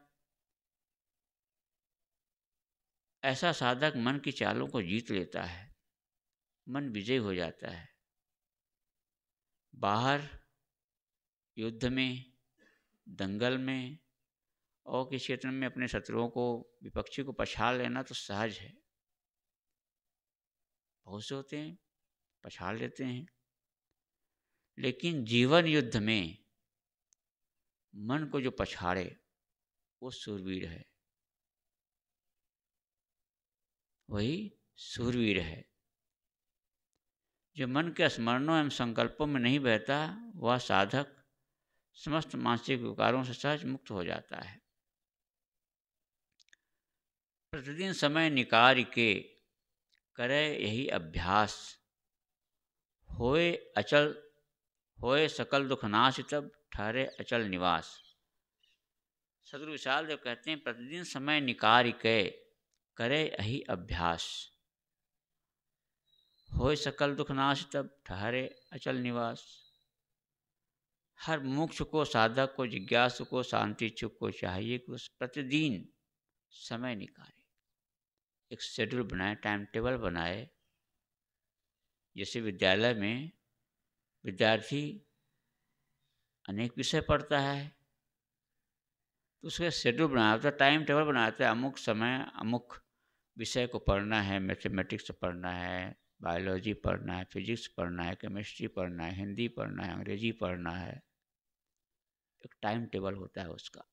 Speaker 1: ऐसा साधक मन की चालों को जीत लेता है, मन विजय हो जाता है। बाहर युद्ध में, दंगल में और किसी क्षेत्र में अपने शत्रुओं को, विपक्षी को पछाड़ लेना तो सहज है, बहुत से होते हैं पछाड़ लेते हैं। लेकिन जीवन युद्ध में मन को जो पछाड़े वो शूरवीर है, वही शूरवीर है। जो मन के स्मरणों एवं संकल्पों में नहीं बहता, वह साधक समस्त मानसिक विकारों से सहज मुक्त हो जाता है। प्रतिदिन समय निकाल के करे यही अभ्यास, होए सकल दुख नाश तब ठहरे अचल निवास। सदगुरु विशाल देव कहते हैं प्रतिदिन समय निकाल के करे यही अभ्यास, होए सकल दुख नाश तब ठहरे अचल निवास। हर मुमुक्षु को, साधक को, जिज्ञासु को, शांति इच्छुक को चाहिए कि उस प्रतिदिन समय निकाले, एक शेड्यूल बनाए, टाइम टेबल बनाए। जैसे विद्यालय में विद्यार्थी अनेक विषय पढ़ता है तो उसका शेड्यूल बनाया होता है, टाइम टेबल बनाया होता है, अमुक समय अमुक विषय को पढ़ना है, मैथमेटिक्स पढ़ना है, बायोलॉजी पढ़ना है, फिजिक्स पढ़ना है, केमिस्ट्री पढ़ना है, हिंदी पढ़ना है, अंग्रेजी पढ़ना है। एक टाइम टेबल होता है उसका।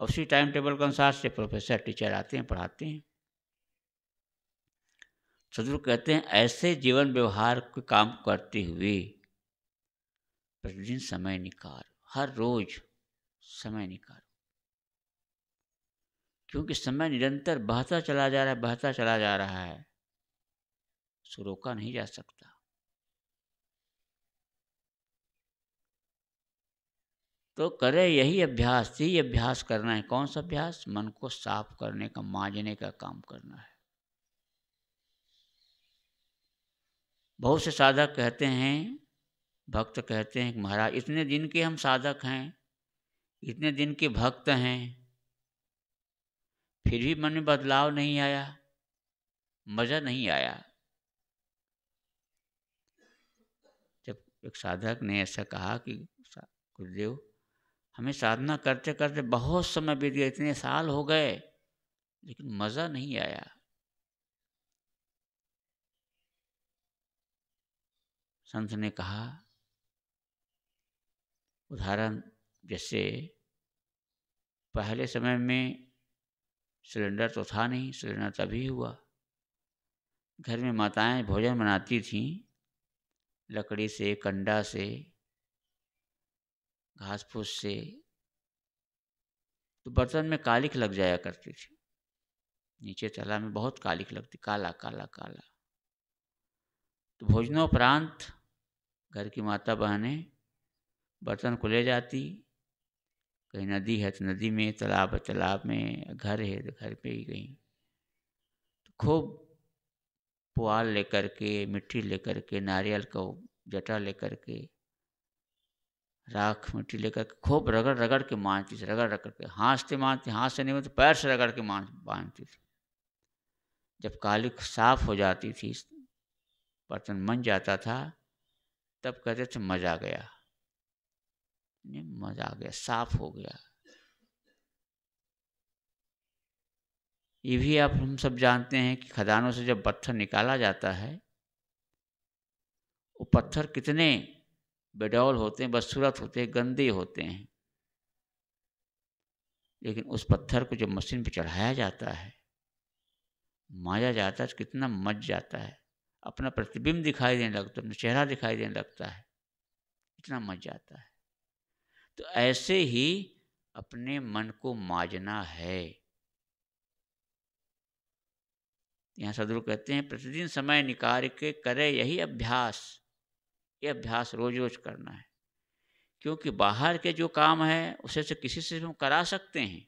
Speaker 1: उसी टाइम टेबल के अनुसार से प्रोफेसर टीचर आते हैं, पढ़ाते हैं। सदगुरु कहते हैं ऐसे जीवन व्यवहार के काम करते हुए प्रतिदिन समय निकाल, हर रोज समय निकाल, क्योंकि समय निरंतर बहता चला जा रहा है, बहता चला जा रहा है, उसको रोका नहीं जा सकता। तो करे यही अभ्यास, यही अभ्यास करना है। कौन सा अभ्यास? मन को साफ करने का, मांजने का काम करना है। बहुत से साधक कहते हैं, भक्त कहते हैं कि महाराज इतने दिन के हम साधक हैं, इतने दिन के भक्त हैं, फिर भी मन में बदलाव नहीं आया, मज़ा नहीं आया। जब एक साधक ने ऐसा कहा कि गुरुदेव हमें साधना करते करते बहुत समय बीत गया, इतने साल हो गए, लेकिन मज़ा नहीं आया। संत ने कहा, उदाहरण जैसे पहले समय में सिलेंडर तो था नहीं, सिलेंडर तभी हुआ। घर में माताएं भोजन बनाती थीं लकड़ी से, कंडा से, घास फूस से, तो बर्तन में कालिख लग जाया करती थी, नीचे तला में बहुत कालिख लगती, काला काला काला। तो भोजनोपरांत घर की माता बहनें बर्तन को ले जाती, कहीं नदी है तो नदी में, तालाब है तालाब में, घर है तो घर पे ही कहीं, तो खूब पुआल लेकर के, मिट्टी लेकर के, नारियल का जटा लेकर के, राख मिट्टी लेकर के खूब रगड़ रगड़ के मांजती थी, रगड़ रगड़ के, हाथ से मांजती, हाथ से नहीं हो तो पैर से रगड़ के बांधती थी। जब कालिख साफ हो जाती थी, बर्तन बन जाता था, तब कहते थे मजा आ गया, मजा आ गया, साफ हो गया। ये भी आप हम सब जानते हैं कि खदानों से जब पत्थर निकाला जाता है, वो पत्थर कितने बेडौल होते हैं, बदसूरत होते हैं, गंदे होते हैं, लेकिन उस पत्थर को जब मशीन पे चढ़ाया जाता है, मांजा जाता है, तो कितना मच जाता है, अपना प्रतिबिंब दिखाई देने लगता है, अपना चेहरा दिखाई देने लगता है, इतना मच जाता है। तो ऐसे ही अपने मन को मांजना है। यहाँ सदगुरु कहते हैं प्रतिदिन समय निकाल के करे यही अभ्यास, ये अभ्यास रोज रोज करना है, क्योंकि बाहर के जो काम है उसे से किसी से हम करा सकते हैं,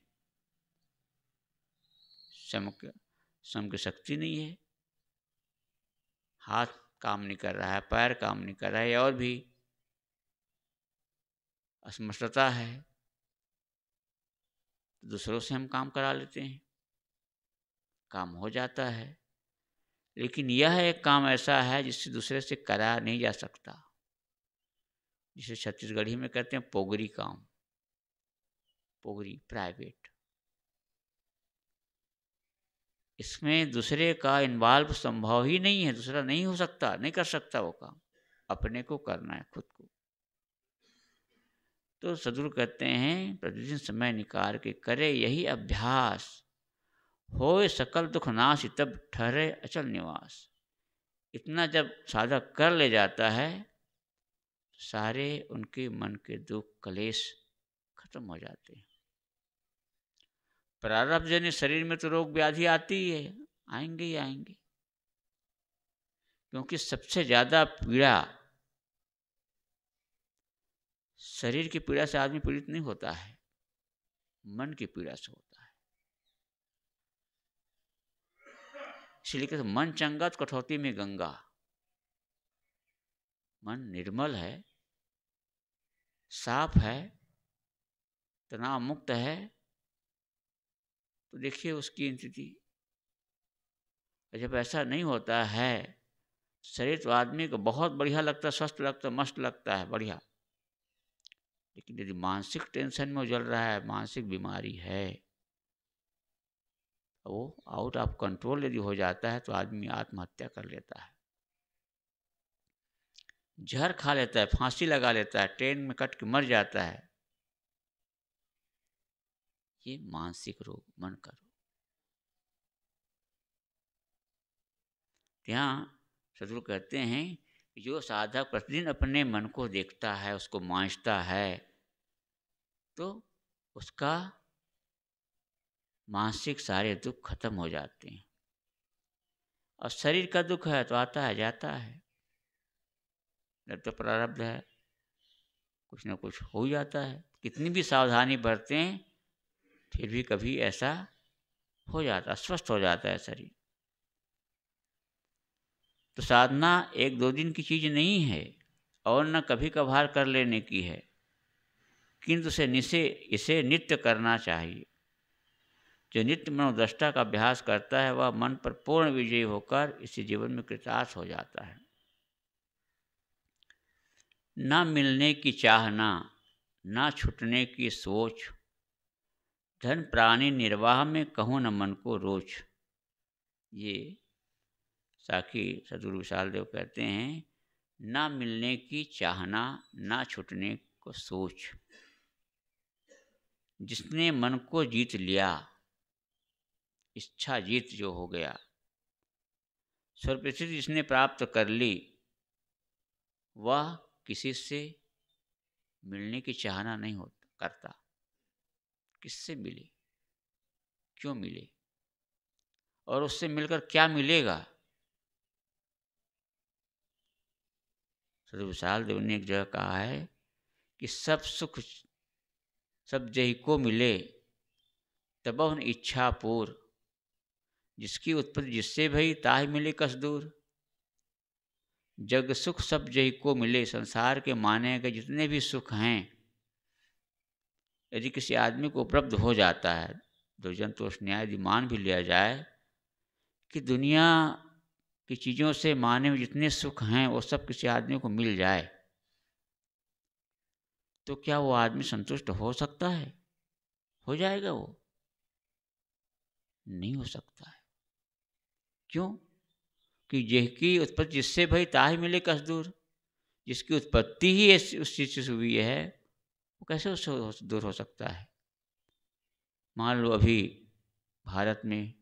Speaker 1: सम की शक्ति नहीं है, हाथ काम नहीं कर रहा है, पैर काम नहीं कर रहा है, और भी असमर्थता है, तो दूसरों से हम काम करा लेते हैं, काम हो जाता है। लेकिन यह एक काम ऐसा है जिससे दूसरे से करा नहीं जा सकता, जिसे छत्तीसगढ़ी में कहते हैं पोगरी काम, पोगरी प्राइवेट। इसमें दूसरे का इन्वॉल्व संभव ही नहीं है, दूसरा नहीं हो सकता, नहीं कर सकता वो काम, अपने को करना है, खुद को। तो सदगुरु कहते हैं प्रतिदिन समय निकाल के करे यही अभ्यास, होए सकल दुख नाश तब ठहरे अचल निवास। इतना जब साधक कर ले जाता है, सारे उनके मन के दुख कलेश खत्म हो जाते हैं। प्रारब्ध जन्य शरीर में तो रोग व्याधि आती ही है, आएंगे ही आएंगे, क्योंकि सबसे ज़्यादा पीड़ा शरीर की पीड़ा से आदमी पीड़ित नहीं होता है, मन की पीड़ा से होता है। इसलिए कहते मन चंगा तो कठौती में गंगा। मन निर्मल है, साफ है, तनाव मुक्त है, तो देखिए उसकी स्थिति। जब ऐसा नहीं होता है, शरीर तो आदमी को बहुत बढ़िया लगता है, स्वस्थ लगता है, मस्त लगता है, बढ़िया, लेकिन यदि मानसिक टेंशन में उजल रहा है, मानसिक बीमारी है, वो आउट ऑफ कंट्रोल यदि हो जाता है तो आदमी आत्महत्या कर लेता है, जहर खा लेता है, फांसी लगा लेता है, ट्रेन में कट के मर जाता है। ये मानसिक रोग, मन का रोग। यहाँ सदगुरु कहते हैं कि जो साधक प्रतिदिन अपने मन को देखता है, उसको मांझता है, तो उसका मानसिक सारे दुख खत्म हो जाते हैं। और शरीर का दुख है तो आता है जाता है, जब तो प्रारब्ध है, कुछ ना कुछ हो जाता है। कितनी भी सावधानी बरतें हैं फिर भी कभी ऐसा हो जाता, अस्वस्थ हो जाता है शरीर। तो साधना एक दो दिन की चीज़ नहीं है और न कभी कभार कर लेने की है, किंतु इसे नित्य करना चाहिए। जो नित्य मनोदृष्टा का अभ्यास करता है वह मन पर पूर्ण विजयी होकर इसी जीवन में कृतार्थ हो जाता है। ना मिलने की चाहना, ना छूटने की सोच, धन प्राणी निर्वाह में कहूँ न मन को रोच। ये साखी सदगुरु विशाल देव कहते हैं, ना मिलने की चाहना, ना छूटने को सोच। जिसने मन को जीत लिया, इच्छा जीत जो हो गया, सर्वप्रसिद्धि जिसने प्राप्त कर ली, वह किसी से मिलने की चाहना नहीं करता। किससे मिले, क्यों मिले और उससे मिलकर क्या मिलेगा। सदगुरु विशाल देव ने एक जगह कहा है कि सब सुख सब जही को मिले, तबहुन इच्छा पूर। जिसकी उत्पत्ति जिससे भई ताहि मिले कस दूर। जग सुख सब जही को मिले। संसार के माने गए जितने भी सुख हैं, यदि किसी आदमी को उपलब्ध हो जाता है, दुर्जनतोष न्याय यदि मान भी लिया जाए कि दुनिया की चीज़ों से माने में जितने सुख हैं वो सब किसी आदमी को मिल जाए, तो क्या वो आदमी संतुष्ट हो सकता है? हो जाएगा? वो नहीं हो सकता है। क्यों? कि जिसकी उत्पत्ति जिससे भाई ताहि मिले कस दूर। जिसकी उत्पत्ति ही उस चीज़ से हुई है, वो कैसे उससे दूर हो सकता है? मान लो अभी भारत में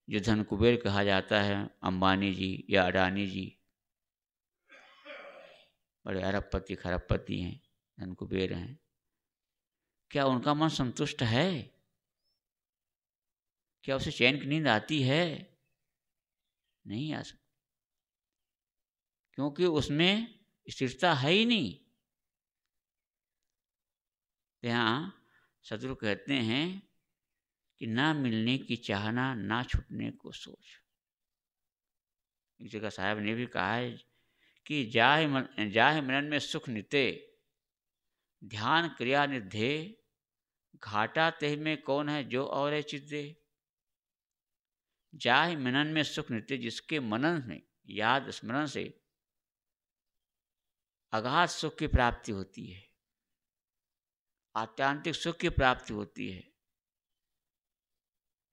Speaker 1: जो धन कुबेर कहा जाता है, अंबानी जी या अडानी जी, बड़े अरबपति खरबपति हैं, धन कुबेर हैं, क्या उनका मन संतुष्ट है? क्या उसे चैन की नींद आती है? नहीं आ सकती, क्योंकि उसमें स्थिरता है ही नहीं। यहाँ सदगुरु कहते हैं कि ना मिलने की चाहना, ना छूटने को सोच। एक जगह साहब ने भी कहा है कि जाहि मनन में सुख निते, ध्यान क्रिया निधे, घाटा तेहि में कौन है जो और चित दे। जाहि मनन में सुख निते, जिसके मनन में याद स्मरण से अगाध सुख की प्राप्ति होती है, आत्यांतिक सुख की प्राप्ति होती है।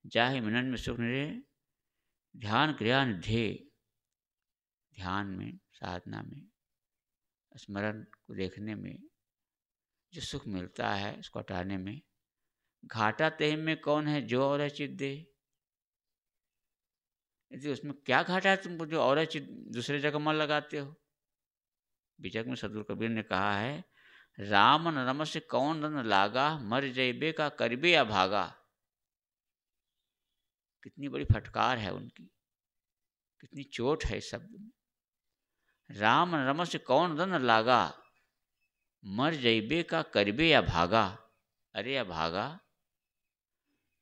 Speaker 1: जाहि मनन में सुख निधे, ध्यान क्रिया निधे, ध्यान में, साधना में, स्मरण को देखने में जो सुख मिलता है उसको हटाने में, घाटा तेहि में कौन है जो और चित दे। यदि उसमें क्या घाटा है तुमको जो और चित दूसरे जगह मन लगाते हो। विजय में सदगुरु कबीर ने कहा है, राम न रमस कौन रन लागा, मर जैबे का करबे या भागा। कितनी बड़ी फटकार है उनकी, कितनी चोट है इस शब्द में। राम न रमस कौन रन लागा, मर जैबे का करबे या भागा। अरे या भागा,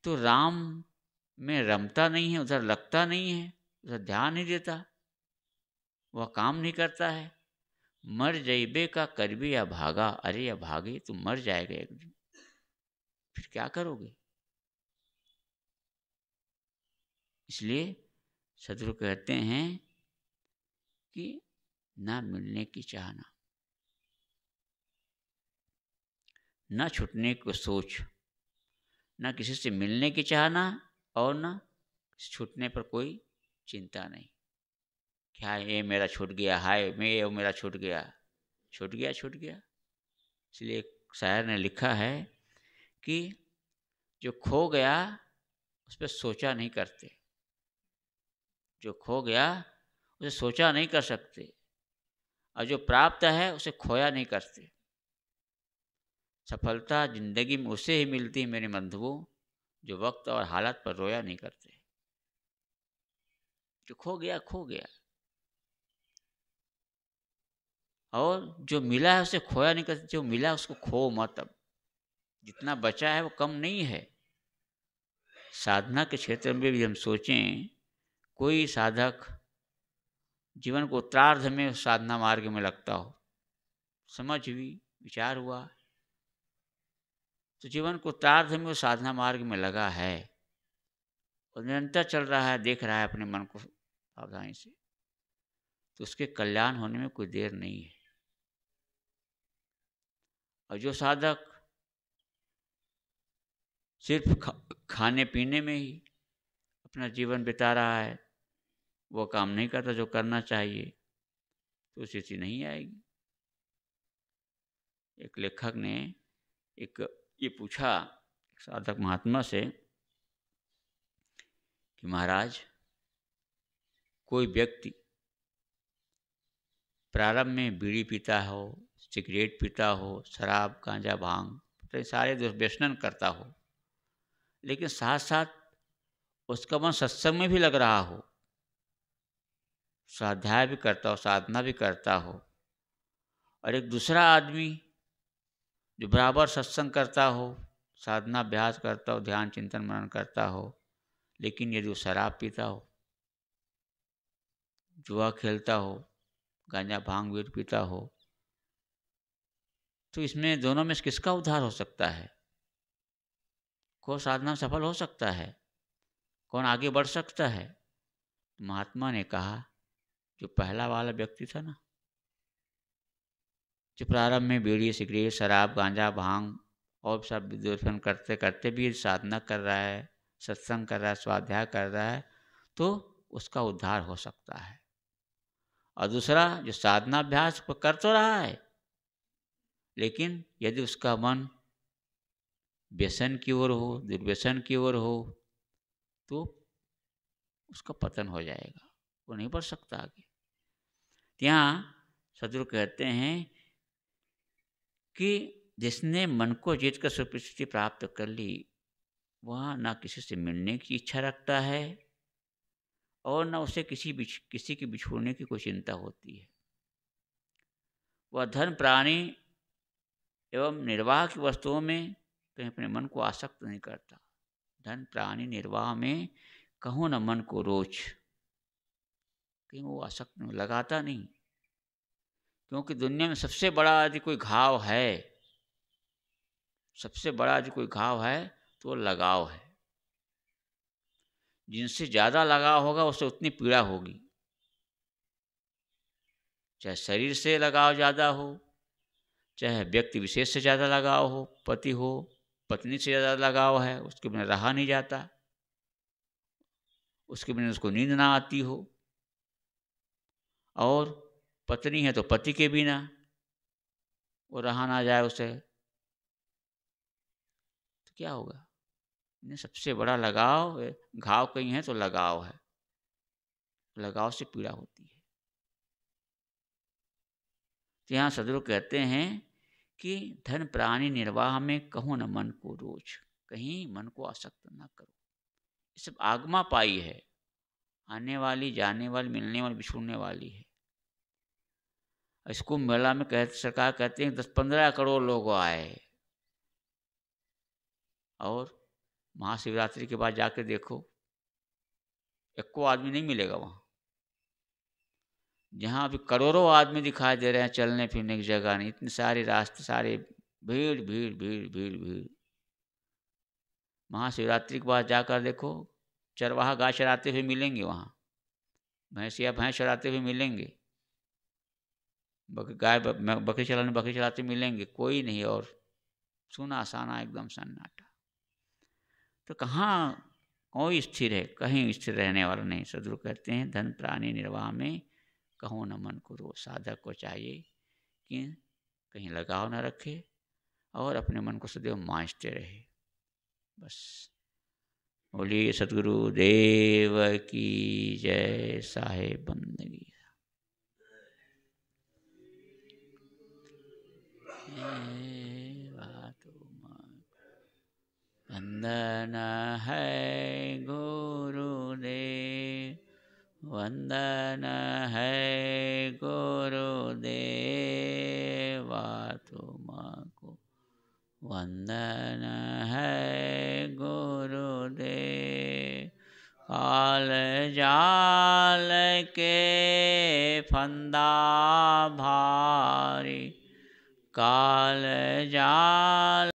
Speaker 1: तो राम में रमता नहीं है, उधर लगता नहीं है, उधर ध्यान नहीं देता, वह काम नहीं करता है। मर जैबे का करबे या भागा। अरे या भागे, तुम मर जाएगा एक दिन, फिर क्या करोगे। इसलिए सदगुरु कहते हैं कि ना मिलने की चाहना, न छूटने को सोच, न किसी से मिलने की चाहना और न छूटने पर कोई चिंता नहीं। क्या ये मेरा छूट गया, हाय मैं ये मेरा छूट गया, छूट गया छूट गया। इसलिए एक शायर ने लिखा है कि जो खो गया उस पर सोचा नहीं करते, जो खो गया उसे सोचा नहीं कर सकते, और जो प्राप्त है उसे खोया नहीं करते। सफलता जिंदगी में उसे ही मिलती है मेरे बंधुओं, जो वक्त और हालत पर रोया नहीं करते। जो खो गया खो गया, और जो मिला है उसे खोया नहीं करते। जो मिला उसको खो मत। अब जितना बचा है वो कम नहीं है। साधना के क्षेत्र में भी हम सोचें, कोई साधक जीवन को उत्तरार्ध में साधना मार्ग में लगता हो, समझ हुई, विचार हुआ, तो जीवन को उत्तरार्ध में वो साधना मार्ग में लगा है और निरंतर चल रहा है, देख रहा है अपने मन को सावधानी से, तो उसके कल्याण होने में कोई देर नहीं है। और जो साधक सिर्फ खाने पीने में ही अपना जीवन बिता रहा है, वो काम नहीं करता जो करना चाहिए, तो स्थिति नहीं आएगी। एक लेखक ने एक ये पूछा एक साधक महात्मा से कि महाराज, कोई व्यक्ति प्रारंभ में बीड़ी पीता हो, सिगरेट पीता हो, शराब गांजा भांग तो सारे व्यसन करता हो, लेकिन साथ साथ उसका मन सत्संग में भी लग रहा हो, स्वाध्याय भी करता हो, साधना भी करता हो, और एक दूसरा आदमी जो बराबर सत्संग करता हो, साधना अभ्यास करता हो, ध्यान चिंतन मनन करता हो, लेकिन यदि वो शराब पीता हो, जुआ खेलता हो, गांजा भांग बीड़ी पीता हो, तो इसमें दोनों में से किसका उद्धार हो सकता है? कौन साधना में सफल हो सकता है? कौन आगे बढ़ सकता है? महात्मा ने कहा, जो पहला वाला व्यक्ति था ना, जो प्रारंभ में बीड़ी सिगरेट शराब गांजा भांग और सब व्यसन करते करते भी साधना कर रहा है, सत्संग कर रहा है, स्वाध्याय कर रहा है, तो उसका उद्धार हो सकता है। और दूसरा जो साधना अभ्यास कर तो रहा है, लेकिन यदि उसका मन व्यसन की ओर हो, दुर्व्यसन की ओर हो, तो उसका पतन हो जाएगा, वो नहीं बढ़ सकता आगे। यहाँ सदगुरु कहते हैं कि जिसने मन को जीत कर सुप्रसिद्धि प्राप्त कर ली, वह ना किसी से मिलने की इच्छा रखता है और न उसे किसी की बिछोड़ने की कोई चिंता होती है। वह धन प्राणी एवं निर्वाह की वस्तुओं में कहीं अपने मन को आसक्त नहीं करता। धन प्राणी निर्वाह में कहूँ न मन को रोच, कहीं वो आसक्त नहीं, लगाता नहीं। क्योंकि दुनिया में सबसे बड़ा यदि कोई घाव है, सबसे बड़ा यदि कोई घाव है तो वो लगाव है। जिनसे ज़्यादा लगाव होगा उससे उतनी पीड़ा होगी। चाहे शरीर से लगाव ज़्यादा हो, चाहे व्यक्ति विशेष से ज़्यादा लगाव हो, पति हो पत्नी से ज़्यादा लगाव है, उसके बिना रहा नहीं जाता, उसके बिना उसको नींद ना आती हो, और पत्नी है तो पति के बिना वो रहा ना जाए उसे, तो क्या होगा? सबसे बड़ा लगाव, घाव कहीं है तो लगाव है, लगाव से पीड़ा होती है। तो यहाँ सदगुरु कहते हैं कि धन प्राणी निर्वाह में कहूँ न मन को रोज, कहीं मन को आसक्त न करो। ये सब आगमा पाई है, आने वाली जाने वाली मिलने वाली बिछुड़ने वाली है। इसको मेला में सरकार कहते हैं 10-15 करोड़ लोग आए, और महाशिवरात्रि के बाद जाके देखो एक को आदमी नहीं मिलेगा वहाँ। जहाँ अभी करोड़ों आदमी दिखाई दे रहे हैं, चलने फिरने की जगह नहीं, इतने सारे रास्ते, सारे भीड़ भीड़ भीड़ भीड़ भीड़। महाशिवरात्रि के बाद जाकर देखो, चरवाहा गाय चराते हुए मिलेंगे वहाँ, भैंसिया भैंस चराते हुए मिलेंगे, गाय बकरी चलाने बकरी चलाते मिलेंगे, कोई नहीं। और सुना साना एकदम सन्नाटा। तो कहाँ कोई स्थिर है, कहीं स्थिर रहने वाला नहीं। सदगुरु कहते हैं धन प्राणी निर्वाह में कहो न मन करो। साधक को चाहिए कि कहीं लगाव न रखे और अपने मन को सदैव मांझते रहे। बस बोलिए सदगुरु देव की जय। साहेब बंदगी वंदन है गुरुदेव, वंदन है गुरुदेव तुमको, वंदन है गुरुदेव। काल जाल के फंदा भारी, काल जाल